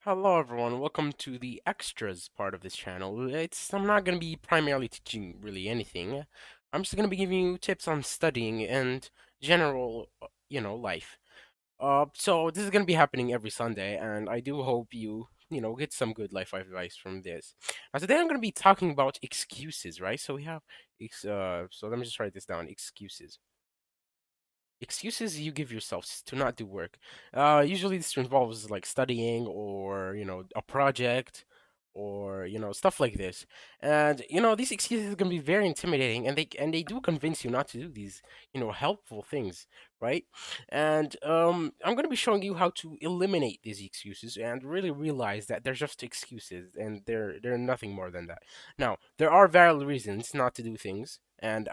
Hello everyone, welcome to the extras part of this channel. I'm not going to be primarily teaching really anything. I'm just going to be giving you tips on studying and general, life. So this is going to be happening every Sunday, and I do hope you get some good life advice from this. Now today I'm going to be talking about excuses, right? So we have, so let me just write this down, excuses. Excuses you give yourselves to not do work. Usually this involves like studying or, a project or, stuff like this. And, these excuses can be very intimidating and they do convince you not to do these, helpful things, right? And I'm going to be showing you how to eliminate these excuses and really realize that they're just excuses and they're nothing more than that. Now, there are valid reasons not to do things, and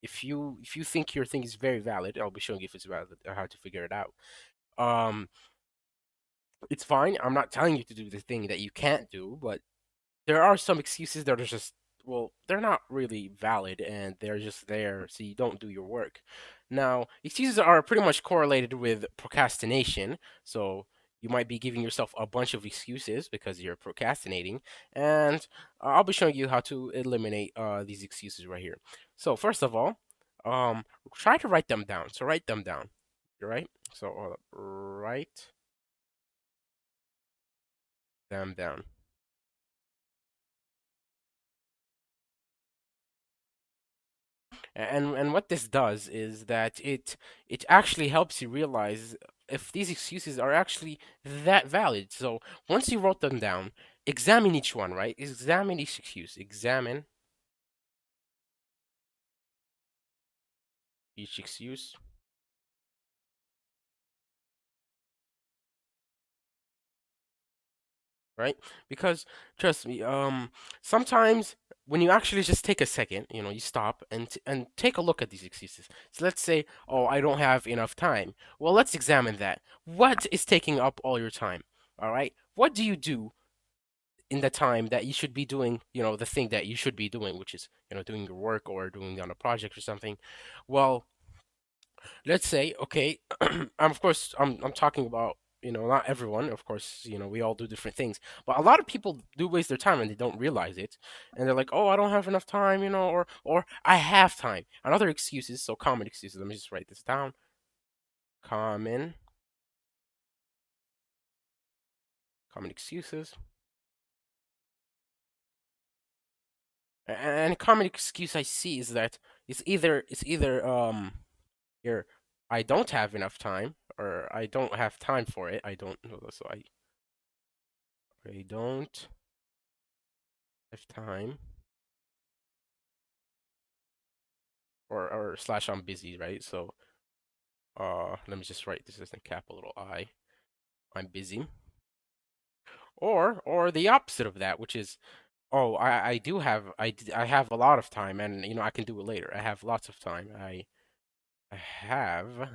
if you think your thing is very valid, I'll be showing you if it's valid or how to figure it out. Um, it's fine. I'm not telling you to do the thing that you can't do, but there are some excuses that are just, well, they're not really valid and they're just there so you don't do your work. Now, excuses are pretty much correlated with procrastination. So you might be giving yourself a bunch of excuses because you're procrastinating. And I'll be showing you how to eliminate these excuses right here. So first of all, try to write them down. So write them down. All right? So write them down. And what this does is that it actually helps you realize if these excuses are actually that valid. So once you wrote them down, examine each one, right? Examine each excuse. Examine each excuse, right? Because trust me, sometimes when you actually just take a second, you stop and take a look at these excuses. So let's say, oh, I don't have enough time. Well, let's examine that. What is taking up all your time? All right? What do you do in the time that you should be doing, the thing that you should be doing, which is, doing your work or doing on a project or something? Well, let's say, okay, of course, I'm talking about, not everyone, of course, we all do different things, but a lot of people do waste their time and they don't realize it, and they're like, oh, I don't have enough time, or I have time. Another excuses, so common excuses. Let me just write this down. Common, common excuses. And a common excuse I see is that it's either here, I don't have enough time, or I don't have time for it. I don't know, so I don't have time, or slash I'm busy, right? So let me just write this as a capital I. I'm busy. Or the opposite of that, which is, oh, I do have I have a lot of time, and I can do it later. I have lots of time. I have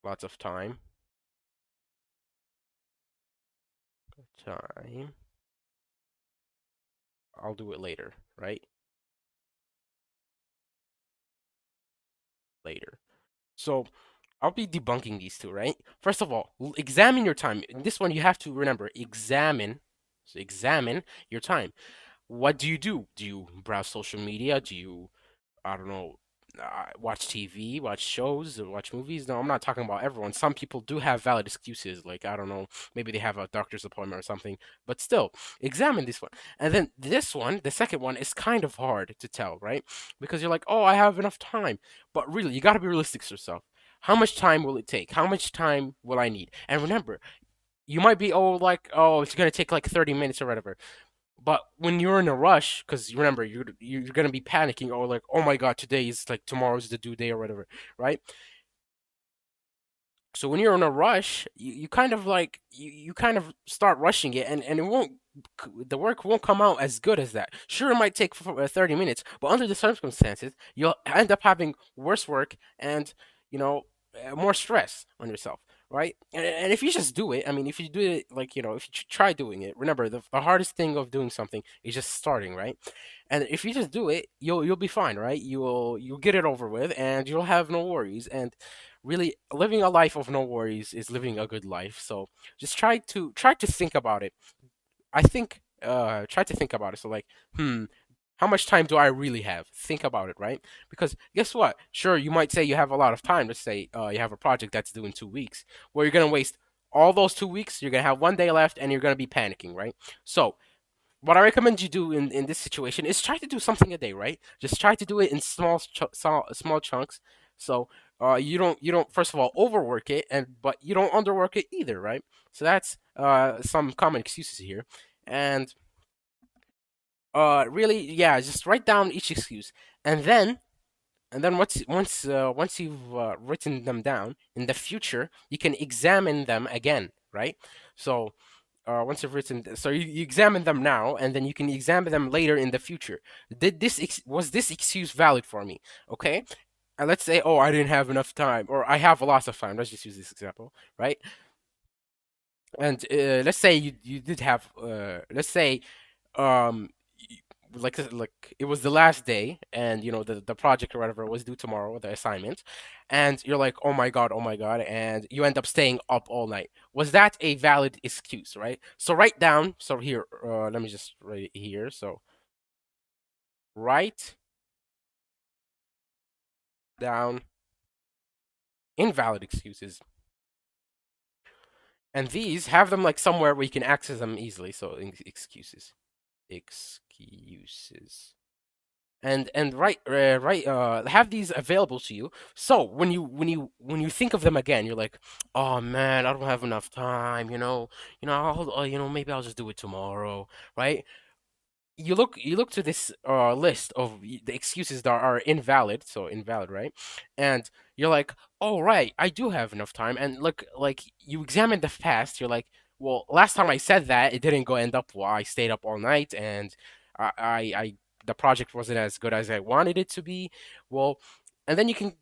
lots of time. I'll do it later, right? Later. So I'll be debunking these two, right? First of all, examine your time. In this one, you have to remember examine. So examine your time. What do you do? Do you browse social media? Do you, I don't know, watch TV, watch shows, or watch movies? No, I'm not talking about everyone. Some people do have valid excuses, like, I don't know, maybe they have a doctor's appointment or something. But still, examine this one. And then this one, the second one, is kind of hard to tell, right? Because you're like, oh, I have enough time. But really, you got to be realistic to yourself. How much time will it take? How much time will I need? And remember, you might be, oh, like, oh, it's gonna take like 30 minutes or whatever. But when you're in a rush, because remember, you're gonna be panicking, or like, oh my God, today is like tomorrow's the due day or whatever, right? So when you're in a rush, you kind of like you kind of start rushing it, and it won't, the work won't come out as good as that. Sure, it might take 30 minutes, but under the circumstances, you'll end up having worse work and, you know more stress on yourself, right? And if you just do it, I mean, if you do it, like, if you try doing it, remember, the hardest thing of doing something is just starting, right? And if you just do it, you'll be fine, right? You'll get it over with, and you'll have no worries. And really living a life of no worries is living a good life. So just try to think about it. I think try to think about it. So like, how much time do I really have? Think about it, right? Because guess what? Sure, you might say you have a lot of time. Let's say you have a project that's due in 2 weeks, where you're gonna waste all those 2 weeks. You're gonna have one day left, and you're gonna be panicking, right? So what I recommend you do in this situation is try to do something a day, right? Just try to do it in small chunks. So you don't first of all overwork it, and but you don't underwork it either, right? So that's some common excuses here, and really, yeah, just write down each excuse, and then once you've written them down in the future, you can examine them again, right? So once you've written, so you examine them now, and then you can examine them later in the future. Was this excuse valid for me? Okay, and let's say, oh, I didn't have enough time, or I have a lot of time. Let's just use this example, right? And let's say you did have, let's say, um, like it was the last day, and the project or whatever was due tomorrow, the assignment, and you're like, oh my god, and you end up staying up all night. Was that a valid excuse, right? So write down. So here, let me just write it here. So write down invalid excuses, and these have them like somewhere where you can access them easily. So excuses, and have these available to you. So when you think of them again, you're like, oh man, I don't have enough time. Maybe I'll just do it tomorrow, right? You look to this list of the excuses that are invalid, so invalid, right? And you're like, oh right, I do have enough time. And look, like you examine the past, you're like, well, last time I said that, it didn't go end up well. I stayed up all night, and I the project wasn't as good as I wanted it to be. Well, and then you can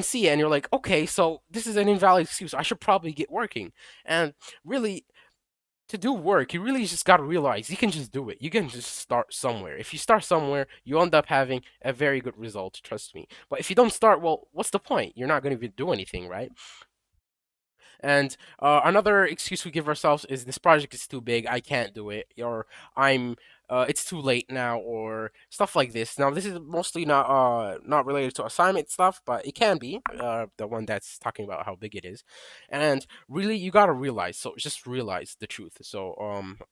see it, and you're like, okay, so this is an invalid excuse. I should probably get working. And really, to do work, you really just got to realize you can just do it. You can just start somewhere. If you start somewhere, you end up having a very good result, trust me. But if you don't start, well, what's the point? You're not going to do anything, right? And another excuse we give ourselves is this project is too big, I can't do it, or it's too late now, or stuff like this. Now, this is mostly not related to assignment stuff, but it can be the one that's talking about how big it is. And really, you gotta realize. So just realize the truth. So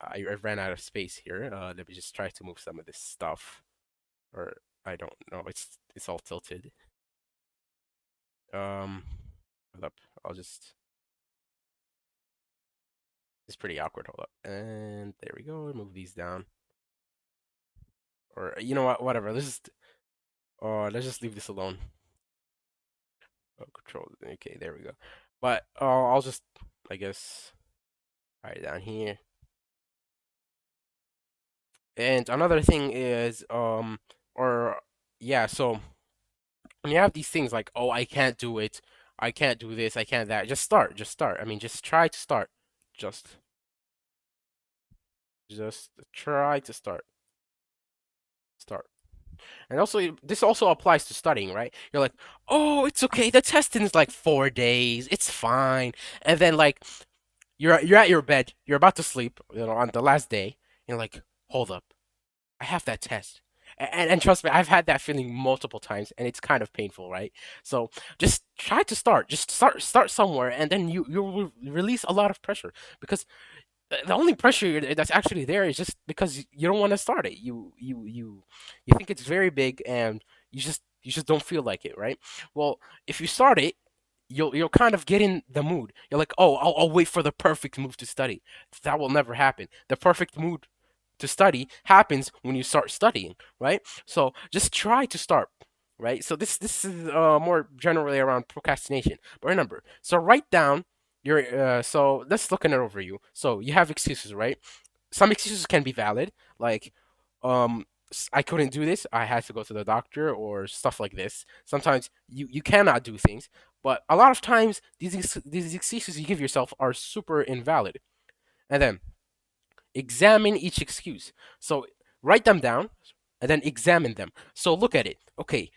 I ran out of space here. Let me just try to move some of this stuff, or I don't know. It's all tilted. Um, hold up. I'll just It's pretty awkward. Hold up. And there we go. Move these down. Or you know what? Whatever. Let's just leave this alone. Oh, control. Okay, there we go. But I'll just, I guess, write it down here. And another thing is, or yeah. So when you have these things like, oh, I can't do it, I can't do this, I can't that. Just start. Just start. I mean, just try to start. Just, just try to start. Start. And also, this also applies to studying, right? You're like, oh, it's okay. The test is like 4 days. It's fine. And then like you're at your bed. You're about to sleep. On the last day. You're like, hold up. I have that test. And trust me, I've had that feeling multiple times, and it's kind of painful, right? So just try to start. Just start somewhere, and then you will release a lot of pressure because the only pressure that's actually there is just because you don't want to start it. You think it's very big, and you just don't feel like it, right? Well, if you start it, you'll kind of get in the mood. You're like, oh, I'll wait for the perfect mood to study. That will never happen. The perfect mood to study happens when you start studying, right? So just try to start, right? So this is more generally around procrastination. But remember, so write down your so let's look at it over you. So you have excuses, right? Some excuses can be valid, like I couldn't do this, I had to go to the doctor, or stuff like this. Sometimes you cannot do things, but a lot of times these excuses you give yourself are super invalid. And then examine each excuse. So write them down and then examine them. So look at it. Okay,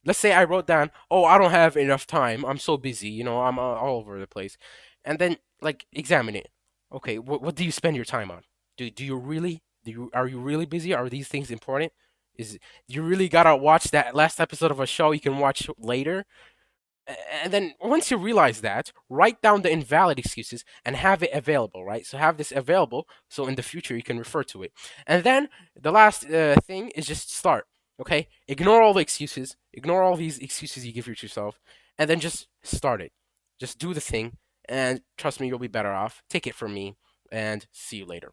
Let's say I wrote down, oh, I don't have enough time. I'm so busy, I'm all over the place. And then like examine it. Okay, what do you spend your time on? Do you really are you really busy? Are these things important? Is you really gotta watch that last episode of a show you can watch later? And then once you realize that, write down the invalid excuses and have it available, right? So have this available so in the future you can refer to it. And then the last thing is just start, okay? Ignore all the excuses, ignore all these excuses you give yourself, and then just start it. Just do the thing, and trust me, you'll be better off. Take it from me, and see you later.